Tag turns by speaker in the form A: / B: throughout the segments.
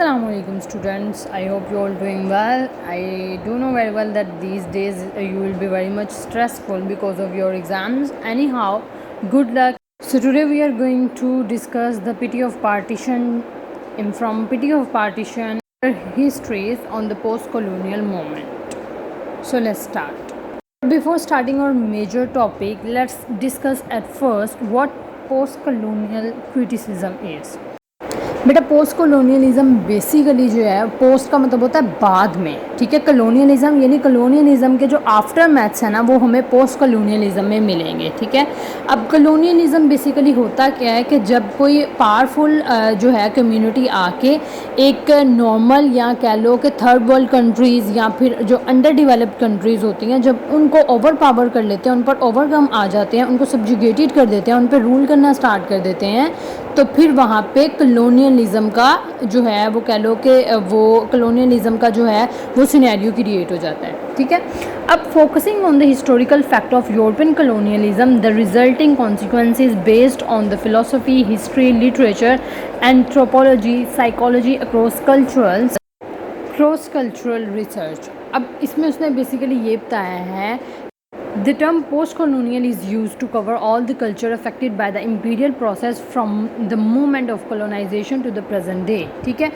A: Assalamualaikum students, I hope you all doing well. I do know very well that these days you will be very much stressful because of your exams. Anyhow, good luck. So today we are going to discuss the pity of partition from pity of partition histories on the post-colonial moment. So let's start. Before starting our major topic, let's discuss at first what post-colonial criticism is. बेटा post colonialism basically जो है, post का मतलब होता है बाद में, ठीक है। कॉलोनियलिज्म यानी कॉलोनियलिज्म के जो आफ्टर मैथ्स है ना, वो हमें पोस्ट कॉलोनियलिज्म में मिलेंगे, ठीक है। अब कॉलोनियलिज्म बेसिकली होता क्या है कि जब कोई पावरफुल जो है कम्युनिटी आके एक नॉर्मल या कह लो कि थर्ड वर्ल्ड कंट्रीज़ या फिर जो अंडर डेवलप्ड कंट्रीज़ होती हैं, जब उनको ओवर पावर कर लेते हैं, उन पर ओवरकम आ जाते हैं, उनको सब्जुगेटेड कर देते हैं, उन पर रूल करना स्टार्ट कर देते हैं, तो फिर वहाँ पे कॉलोनियलिज्म का जो है वो कह लो कि वो कॉलोनियलिज्म का जो है वो सिनेरियो क्रिएट हो जाता है, ठीक है। अब focusing on the historical fact of European colonialism, the resulting consequences based on the philosophy, history, literature, anthropology, psychology across cultural research. अब इसमें उसने बेसिकली ये बताया है, the term post-colonial is used to cover all the culture affected by the imperial process from the moment of colonization to the present day, ठीक है।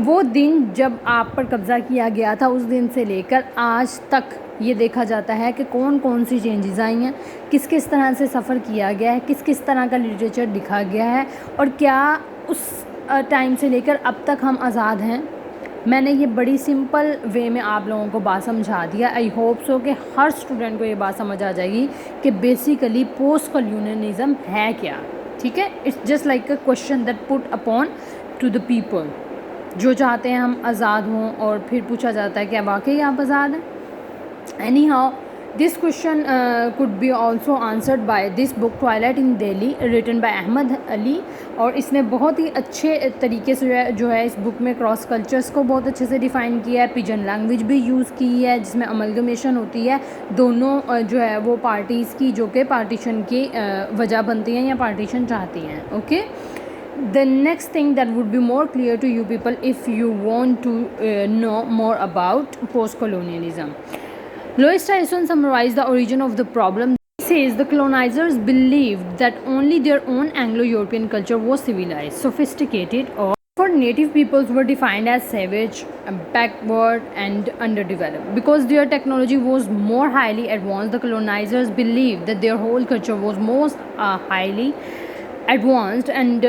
A: वो दिन जब आप पर कब्ज़ा किया गया था, उस दिन से लेकर आज तक ये देखा जाता है कि कौन कौन सी चेंजेस आई हैं, किस किस तरह से सफ़र किया गया है, किस किस तरह का लिटरेचर लिखा गया है, और क्या उस टाइम से लेकर अब तक हम आज़ाद हैं। मैंने ये बड़ी सिंपल वे में आप लोगों को बात समझा दिया। आई होप सो कि हर स्टूडेंट को ये बात समझ आ जाएगी कि बेसिकली पोस्ट कॉलोनियलिज्म है क्या, ठीक है। It's just like a question that put upon two the people जो चाहते हैं हम आज़ाद हों, और फिर पूछा जाता है क्या वाकई आप आज़ाद हैं। Anyhow, this question could be also answered by this book twilight in Delhi, written by Ahmed Ali. और इसने बहुत ही अच्छे तरीके से जो है इस बुक में क्रॉस कल्चर्स को बहुत अच्छे से डिफ़ाइन किया है, पिजन लैंग्वेज भी यूज़ की है, जिसमें अमलगमेशन होती है दोनों जो है वो पार्टीज़ की, जो कि पार्टीशन की वजह बनती हैं या पार्टीशन चाहती हैं, okay. The next thing that would be more clear to you people if you want to know more about post-colonialism. Lois Tyson summarized the origin of the problem. He says the colonizers believed that only their own Anglo-European culture was civilized, sophisticated, or for native peoples were defined as savage, backward, and underdeveloped. Because their technology was more highly advanced, the colonizers believed that their whole culture was most highly advanced and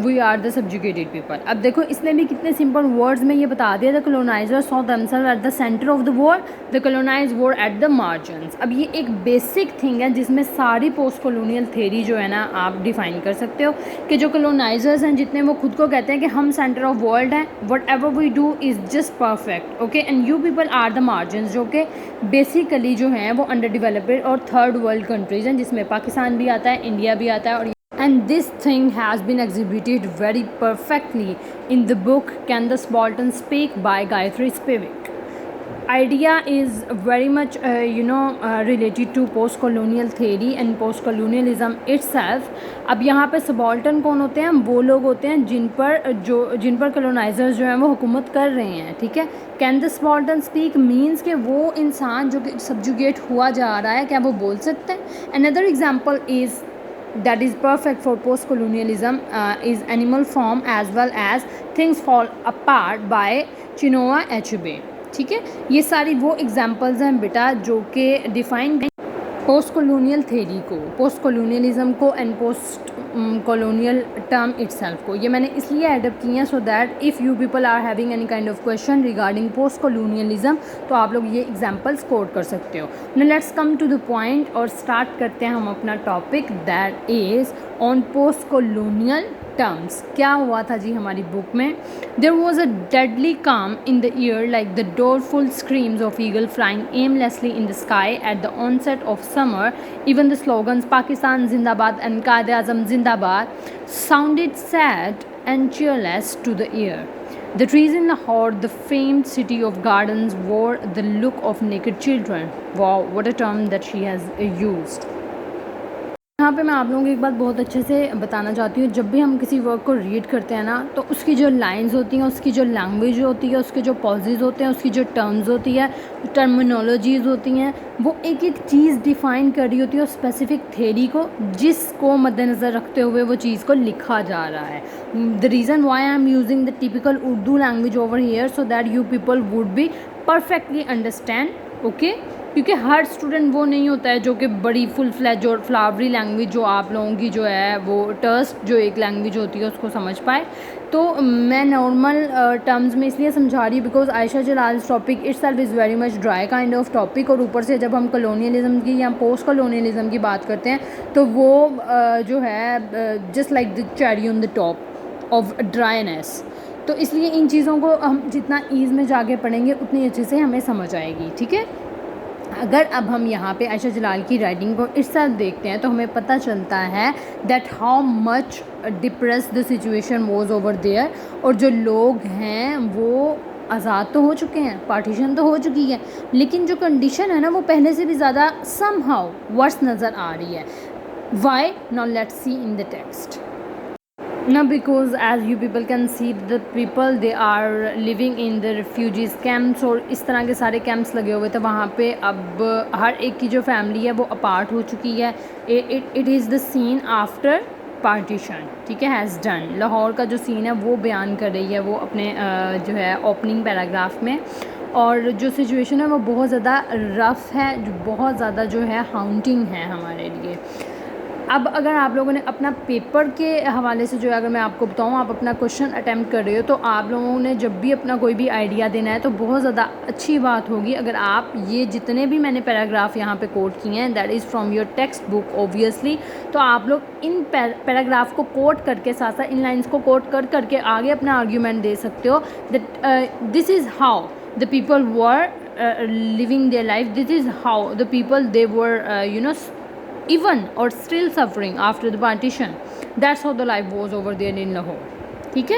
A: we are the subjugated people. अब देखो इसने भी कितने simple words में ये बता दिया, the coloniser saw themselves at the centre of the world, the colonised were at the margins. अब ये एक बेसिक थिंग है जिसमें सारी पोस्ट कॉलोनियल थेरी जो है ना आप डिफाइन कर सकते हो कि जो कॉलोनाइजर्स हैं जितने वो खुद को कहते हैं कि हम सेंटर ऑफ वर्ल्ड हैं, whatever we do is just perfect, okay, and you people are the margins, जो कि बेसिकली जो हैं वो अंडर डेवलप्ड और थर्ड वर्ल्ड कंट्रीज़ हैं, जिसमें पाकिस्तान भी आता है, इंडिया भी आता है। और and this thing has been exhibited very perfectly in the book Can the Subaltern Speak by Gayatri Spivak. Idea is very much related to post-colonial theory and post-colonialism itself. अब यहाँ पे सबाल्टन कौन होते हैं? वो लोग होते हैं जिन पर कॉलोनाइजर्स जो हैं वो हुकूमत कर रहे हैं, ठीक है। Can the subaltern speak means कि वो इंसान जो कि सब्जुगेट हुआ जा रहा है, क्या वो बोल सकते हैं? Another example is that is perfect for post-colonialism is animal farm as well as things fall apart by Chinua Achebe, ठीक है। ये सारी वो एग्जांपल्स हैं बेटा जो कि डिफाइन पोस्ट कॉलोनियल थेरी को, पोस्ट कॉलोनियलिज्म को and post colonial term itself को। ये मैंने इसलिए एडअप किए हैं so that if you people are having any kind of question regarding post colonialism तो आप लोग ये एग्जांपल्स कोट कर सकते हो। Now let's come to the point और स्टार्ट करते हैं हम अपना topic, that is on post colonial terms. क्या हुआ था जी हमारी बुक में? There was a deadly calm in the ear like the doleful screams of eagle flying aimlessly in the sky at the onset of summer. Even the slogans Pakistan zindabad and कायदे आज़म जिंदाबाद sounded sad and cheerless to the ear. The trees in Lahore, the famed city of gardens, wore the look of naked children. Wow, what a term that she has used. यहाँ पे मैं आप लोगों को एक बात बहुत अच्छे से बताना चाहती हूँ, जब भी हम किसी वर्क को रीड करते हैं ना, तो उसकी जो लाइंस होती हैं, उसकी जो लैंग्वेज होती है, उसके जो पॉजेज़ होते हैं, उसकी जो टर्म्स होती है, टर्मिनोलॉजीज़ होती हैं, वो एक एक चीज़ डिफ़ाइन कर रही होती है स्पेसिफिक थेरी को, जिसको मद्देनज़र रखते हुए वो चीज़ को लिखा जा रहा है. The reason why I am using the typical Urdu language over here, so that you people would be perfectly understand. Okay, क्योंकि हर स्टूडेंट वो नहीं होता है जो कि बड़ी फुल फ्लैज और फ्लावरी लैंग्वेज जो आप लोगों की जो है वो टर्स्ट जो एक लैंग्वेज होती है उसको समझ पाए. तो मैं नॉर्मल टर्म्स में इसलिए समझा रही हूँ because Ayesha Jalal topic itself is very much dry kind of topic, और ऊपर से जब हम कॉलोनियलिज्म की या पोस्ट कॉलोनियलिज्म की बात करते हैं तो वो जो है just like the cherry on the top of dryness. तो इसलिए इन चीज़ों को हम जितना ईज़ में जाके पढ़ेंगे उतनी अच्छे से हमें समझ आएगी. ठीक है, अगर अब हम यहाँ पे आयशा जलाल की राइटिंग को इटसेल्फ देखते हैं तो हमें पता चलता है that how much depress the situation was over there. और जो लोग हैं वो आज़ाद तो हो चुके हैं, पार्टीशन तो हो चुकी है, लेकिन जो कंडीशन है ना वो पहले से भी ज़्यादा समहाउ वर्स नज़र आ रही है. Why? Now let's see in the text. Now, because as you people can see, the people they are living in the refugees camps और इस तरह के सारे कैंप्स लगे हुए थे वहाँ पे. अब हर एक की जो फैमिली है वो अपार्ट हो चुकी है. It is the scene after partition. ठीक है, हैज़ डन. लाहौर का जो सीन है वो बयान कर रही है वो अपने जो है ओपनिंग पैराग्राफ में. और जो सिचुएशन है वो बहुत ज़्यादा रफ़ है, जो बहुत ज़्यादा जो है हाउंटिंग है हमारे लिए. अब अगर आप लोगों ने अपना पेपर के हवाले से जो है अगर मैं आपको बताऊँ, आप अपना क्वेश्चन अटैम्प्ट कर रहे हो तो आप लोगों ने जब भी अपना कोई भी आइडिया देना है तो बहुत ज़्यादा अच्छी बात होगी अगर आप ये जितने भी मैंने पैराग्राफ यहाँ पे कोट किए हैं that is from your text book obviously, तो आप लोग इन पैराग्राफ को कोट करके साथ साथ इन लाइन्स को कोट करके आगे अपना आर्ग्यूमेंट दे सकते हो. That this is how the people were living their life, this is how the people they were even or still suffering after the partition. That's how the life was over there in Lahore. ठीक है.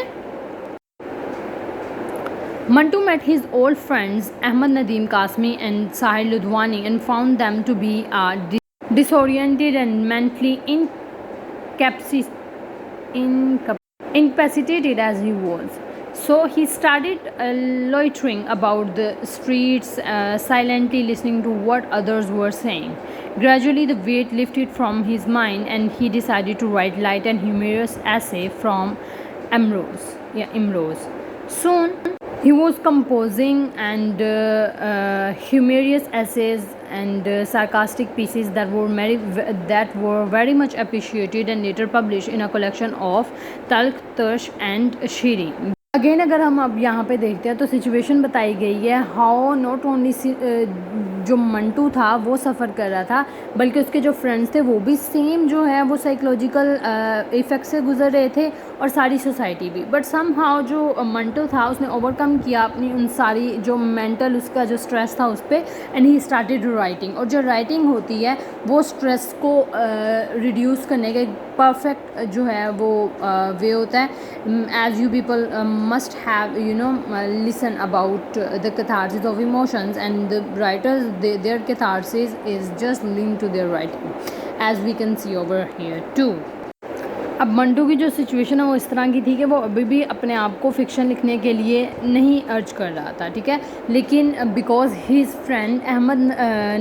A: Mantu met his old friends Ahmad Nadeem Kasmi and Sahil Ludwani and found them to be disoriented and mentally incapacitated as he was. So he started loitering about the streets, silently listening to what others were saying. Gradually, the weight lifted from his mind, and he decided to write light and humorous essay from Imrose. Soon, he was composing and humorous essays and sarcastic pieces that were very much appreciated and later published in a collection of Talq Tarsh and Shiri. Again अगर हम अब यहाँ पे देखते हैं तो situation बताई गई है हाउ नॉट ओनली जो मंटू था वो सफ़र कर रहा था बल्कि उसके जो फ्रेंड्स थे वो भी सेम जो है वो साइकोलॉजिकल इफ़ेक्ट से गुजर रहे थे और सारी सोसाइटी भी. बट सम हाउ जो मंटू था उसने ओवरकम किया अपनी उन सारी जो मेंटल उसका जो स्ट्रेस था उस पर, एंड ही स्टार्टेड राइटिंग. और जो राइटिंग होती है वो स्ट्रेस को रिड्यूस करने का एक परफेक्ट जो है वो वे होता है. As you people must have listen about the catharsis of emotions, and the writers their catharsis is just linked to their writing as we can see over here too. अब मंटू की जो situation है वो इस तरह की थी कि वो अभी भी अपने आप को फ़िक्शन लिखने के लिए नहीं अर्ज कर रहा था. ठीक है, लेकिन because his friend Ahmad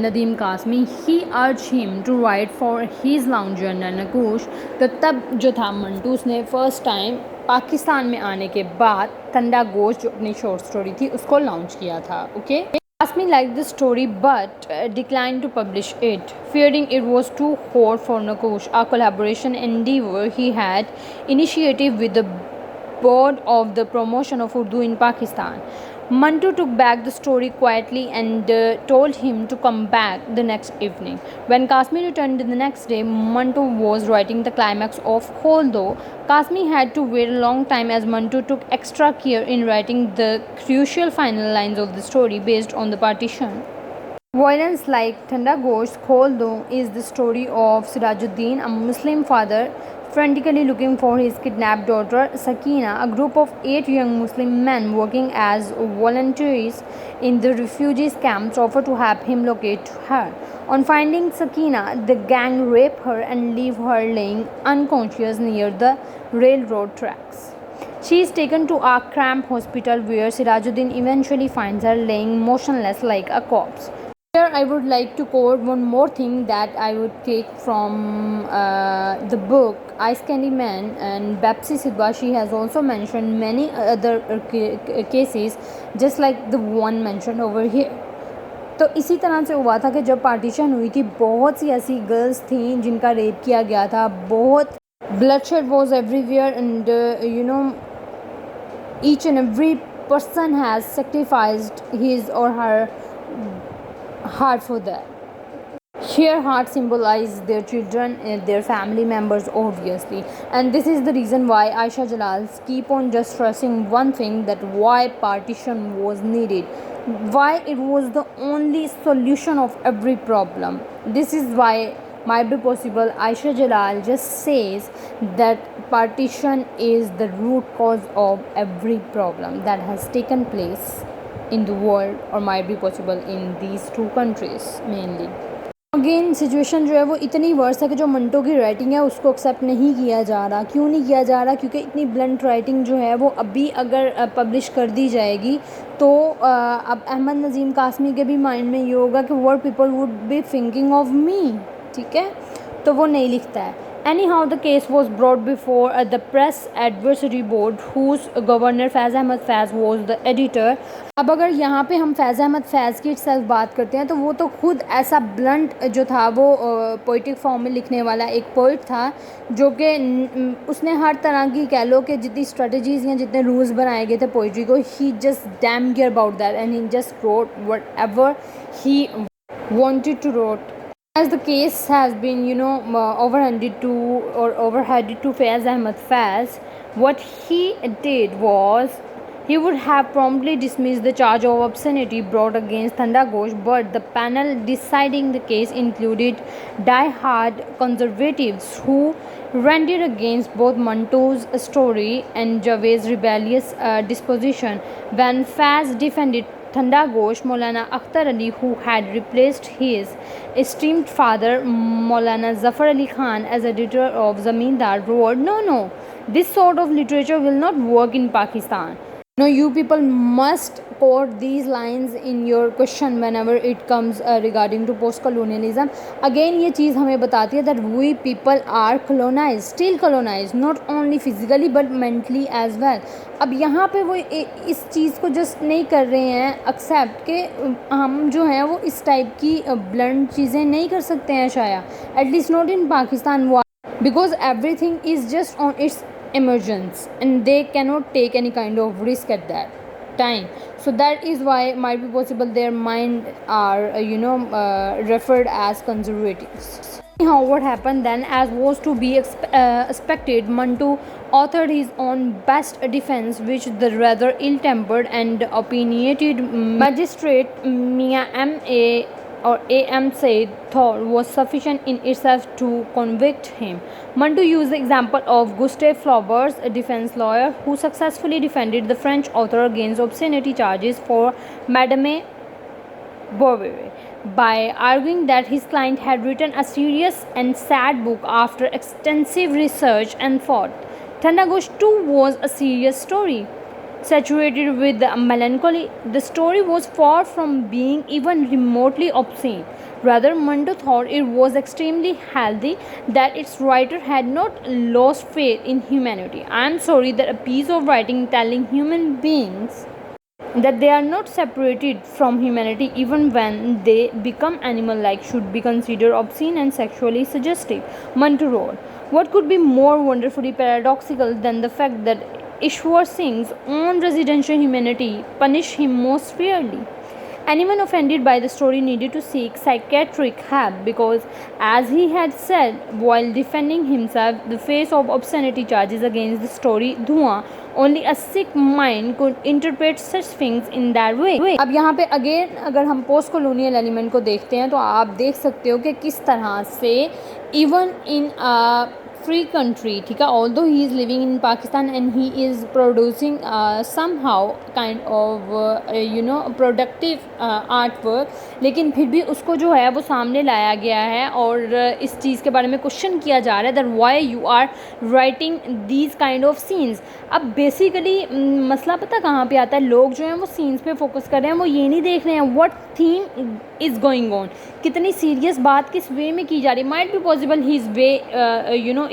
A: Nadeem Qasmi he urge him to write for his long journal Naqoosh. तो तब जो था मंटू उसने फ़र्स्ट टाइम पाकिस्तान में आने के बाद ठंडा गोश्त जो अपनी शॉर्ट स्टोरी थी उसको लॉन्च किया था. Okay, Kasmi liked the story but declined to publish it, fearing it was too hot for Nakush, a collaboration endeavor he had initiated with the board of the promotion of Urdu in Pakistan. Mantu took back the story quietly and told him to come back the next evening. When Kasmi returned the next day, Mantu was writing the climax of Although Kasmi had to wait a long time as Mantu took extra care in writing the crucial final lines of the story based on the partition. Violence like Thanda Ghosh Kholdo is the story of Sirajuddin, a Muslim father frantically looking for his kidnapped daughter Sakina. A group of 8 young Muslim men working as volunteers in the refugees camps offer to help him locate her. On finding Sakina, the gang rape her and leave her laying unconscious near the railroad tracks. She is taken to a cramped hospital where Sirajuddin eventually finds her laying motionless like a corpse. Here I would like to quote one more thing that I would take from the book Ice Candy Man, and Bapsi Sidhwa. She has also mentioned many other cases just like the one mentioned over here. तो इसी तरह से हुआ था कि जब partition हुई थी बहुत सी ऐसी गर्ल्स थी जिनका रेप किया गया था, बहुत bloodshed was everywhere, and each and every person has sacrificed his or her heart for that. Here heart symbolizes their children and their family members obviously, and this is the reason why Aisha Jalal keep on just stressing one thing, that why partition was needed, why it was the only solution of every problem. This is why might be possible Aisha Jalal just says that partition is the root cause of every problem that has taken place in the world, or might be possible in these two countries mainly. Again situation जो है वो इतनी verse है कि जो मंटो की writing है उसको एक्सेप्ट नहीं किया जा रहा. क्यों नहीं किया जा रहा? क्योंकि इतनी ब्लंट राइटिंग जो है वो अभी अगर पब्लिश कर दी जाएगी तो अब अहमद नज़ीम कासमी के भी माइंड में ये होगा कि world people would be thinking of me, ठीक है, तो वो नहीं लिखता है. Anyhow, the case was brought before the Press Advisory Board, whose governor Faiz Ahmad Faiz was the editor. अब अगर यहाँ पे हम फैज़ अहमद फैज़ की सेल्फ बात करते हैं तो वो तो खुद ऐसा ब्लंट जो था वो पोइटिक फॉर्म में लिखने वाला एक पोइट था, जो कि उसने हर तरह की कह लो कि जितनी स्ट्रेटजीज़ या जितने रूल्स बनाए गए थे पोइट्री को, he just damn care about that and he just wrote whatever he wanted to wrote. As the case has been, overhanded to Faiz Ahmad Faiz, what he did was he would have promptly dismissed the charge of obscenity brought against Thanda Ghosh, but the panel deciding the case included die-hard conservatives who ranted against both Manto's story and Javed's rebellious disposition. When Faiz defended Thanda Ghosh, Maulana Akhtar Ali, who had replaced his esteemed father Maulana Zafar Ali Khan as editor of Zamindar, wrote, No, this sort of literature will not work in Pakistan. No, you people must quote these lines in your question whenever it comes regarding to post-colonialism. Again, ये चीज़ हमें बताती है that we people are colonized, still colonized, not only physically but mentally as well. अब यहाँ पे वो इस चीज़ को जस्ट नहीं कर रहे हैं एक्सेप्ट कि हम जो हैं वो इस टाइप की ब्लंट चीज़ें नहीं कर सकते हैं शायद, at least not in Pakistan, because everything is just on it's emergence and they cannot take any kind of risk at that time. So that is why might be possible their mind are referred as conservatives. Anyhow, what happened then, as was to be expected, Manto authored his own best defense, which the rather ill-tempered and opinionated magistrate Mia A.M. said thought was sufficient in itself to convict him. Manto used the example of Gustave Flaubert's defense lawyer, who successfully defended the French author against obscenity charges for Madame Bovary by arguing that his client had written a serious and sad book after extensive research and thought. Thanda Ghosh too was a serious story, saturated with melancholy. The story was far from being even remotely obscene. Rather, Manto thought it was extremely healthy that its writer had not lost faith in humanity. I am sorry that a piece of writing telling human beings that they are not separated from humanity even when they become animal-like should be considered obscene and sexually suggestive. Manto wrote, what could be more wonderfully paradoxical than the fact that Ishwar Singh's own residential humanity punished him most severely? Anyone offended by the story needed to seek psychiatric help because, as he had said while defending himself, the face of obscenity charges against the story Dhua, only a sick mind could interpret such things in that way. अब यहाँ पे again अगर हम post colonial element को देखते हैं तो आप देख सकते हो कि किस तरह से इवन इन free country, ठीक है, although he is living in Pakistan and he is producing somehow kind of productive artwork, लेकिन फिर भी उसको जो है वो सामने लाया गया है और इस चीज़ के बारे में क्वेश्चन किया जा रहा है that why you are writing these kind of scenes। अब बेसिकली मसला पता कहाँ पे आता है, लोग जो हैं वो सीन्स पे फोकस कर रहे हैं, वो ये नहीं देख रहे हैं what theme is going on, कितनी सीरियस बात किस वे में की जा रही है। Might be possible his way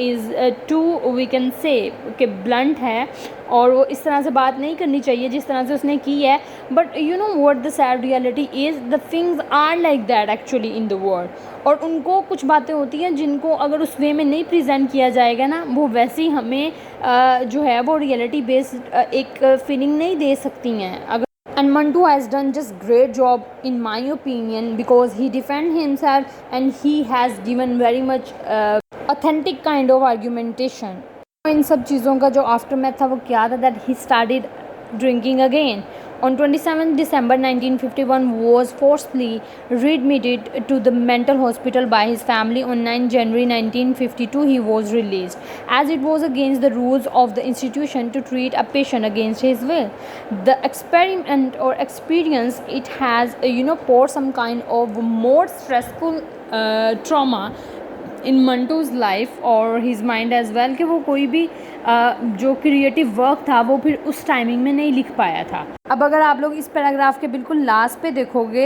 A: is to we can say कि ब्लंट है और वो इस तरह से बात नहीं करनी चाहिए जिस तरह से उसने की है, but you know what the sad reality is the things are like that actually in the world. और उनको कुछ बातें होती हैं जिनको अगर उस वे में नहीं प्रेजेंट किया जाएगा ना, वो वैसे ही हमें जो है वो रियलिटी बेस्ड एक फीलिंग नहीं दे सकती हैं। अगर and Mantu has done just great job in my opinion because he defend himself and he has given very much authentic kind of argumentation। इन सब चीज़ों का जो आफ्टर मैथ था वो क्या था, that he started drinking again। On 27 December 1951 was forcibly readmitted to the mental hospital by his family। On 9 January 1952 he was released as it was against the rules of the institution to treat a patient against his will। The experiment or experience it has poured some kind of more stressful trauma in Manto's life और his mind as well कि वो कोई भी जो creative work था वो फिर उस टाइमिंग में नहीं लिख पाया था। अब अगर आप लोग इस पैराग्राफ के बिल्कुल लास्ट पे देखोगे,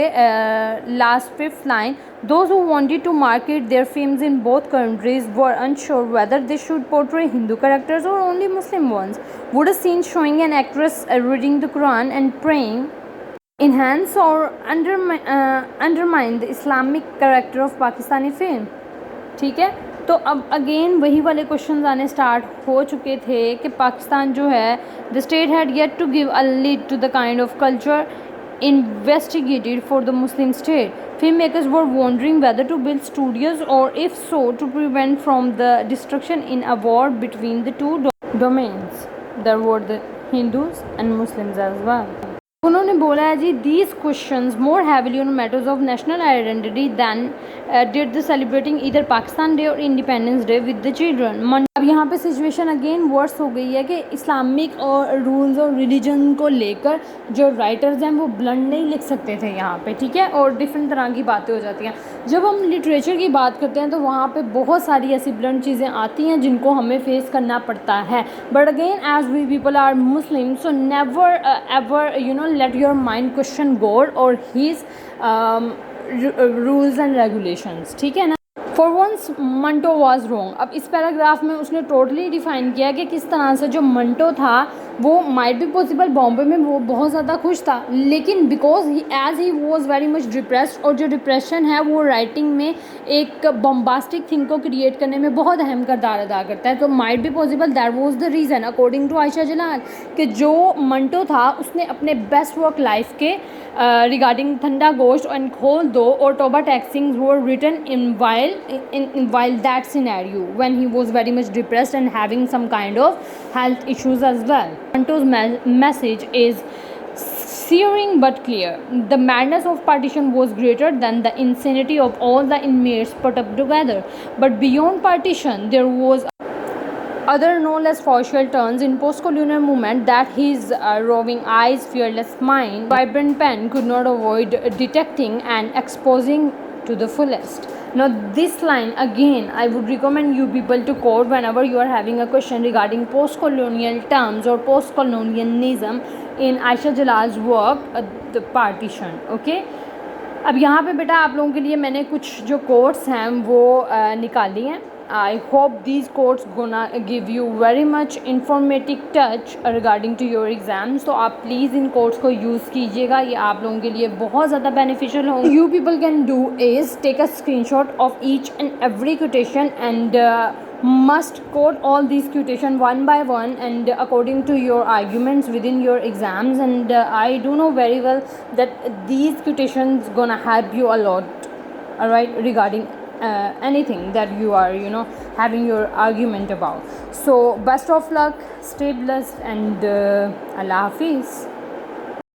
A: last 5th line, those who wanted to market their films in both countries were unsure whether they should portray Hindu characters or only Muslim ones। Would a scene showing an actress reading the Quran and praying enhance or undermine the Islamic character of Pakistani film? ठीक है, तो अब again वही वाले questions आने start हो चुके थे कि पाकिस्तान जो है the state had yet to give a lead to the kind of culture investigated for the Muslim state। Filmmakers were wondering whether to build studios or if so to prevent from the destruction in a war between the two domains। There were the Hindus and Muslims as well। उन्होंने बोला है जी these questions more heavily on matters of national identity than did the celebrating either Pakistan Day or Independence Day with the children। अब यहाँ पे situation again verse हो गई है कि इस्लामिक और रूल्स और रिलीजन को लेकर जो राइटर्स हैं वो ब्लंड नहीं लिख सकते थे यहाँ पे, ठीक है, और डिफरेंट तरह की बातें हो जाती हैं। जब हम लिटरेचर की बात करते हैं तो वहाँ पे बहुत सारी ऐसी ब्लंड चीज़ें आती हैं जिनको हमें फेस करना पड़ता है, but again as we people are Muslim so never ever let your mind question God or his rules and regulations, ठीक है ना। For once Manto was wrong। अब इस पैराग्राफ में उसने टोटली डिफाइन किया कि किस तरह से जो मंटो था वो माइट बी पॉसिबल बॉम्बे में वो बहुत ज़्यादा खुश था, लेकिन because as he was very much depressed, और जो डिप्रेशन है वो राइटिंग में एक बॉम्बास्टिक थिंग को क्रिएट करने में बहुत अहम किरदार अदा करता है। तो might be possible that was the reason according to Ayesha Jalal कि जो मंटो था उसने अपने बेस्ट वर्क लाइफ के रिगार्डिंग ठंडा गोश्त एंड खोल दो और Toba Tek Singh were written in while that scenario when he was very much depressed and having some kind of health issues as well। Manto's message is searing but clear। The madness of partition was greater than the insanity of all the inmates put up together, but beyond partition there was other no less forceful turns in post-colonial movement that his roving eyes, fearless mind, vibrant pen could not avoid detecting and exposing to the fullest। Now this line again I would recommend you people to quote whenever you are having a question regarding post-colonial terms or post-colonialism in Aisha Jalal's work The Partition। okay? अब यहाँ पे बेटा आप लोगों के लिए मैंने कुछ जो कोट्स हैं वो निकाली हैं। I hope these quotes gonna give you very much informative touch regarding to your exams। तो आप प्लीज़ इन कोट्स को यूज़ कीजिएगा, ये आप लोगों के लिए बहुत ज़्यादा बेनिफिशियल होंगे। You people can do is take a screenshot of each and every quotation and must quote all these quotation one by one and according to your arguments within your exams, and I do know very well that these quotations gonna help you a lot, alright, regarding anything that you are having your argument about। So best of luck, stay blessed, and Allah Hafiz।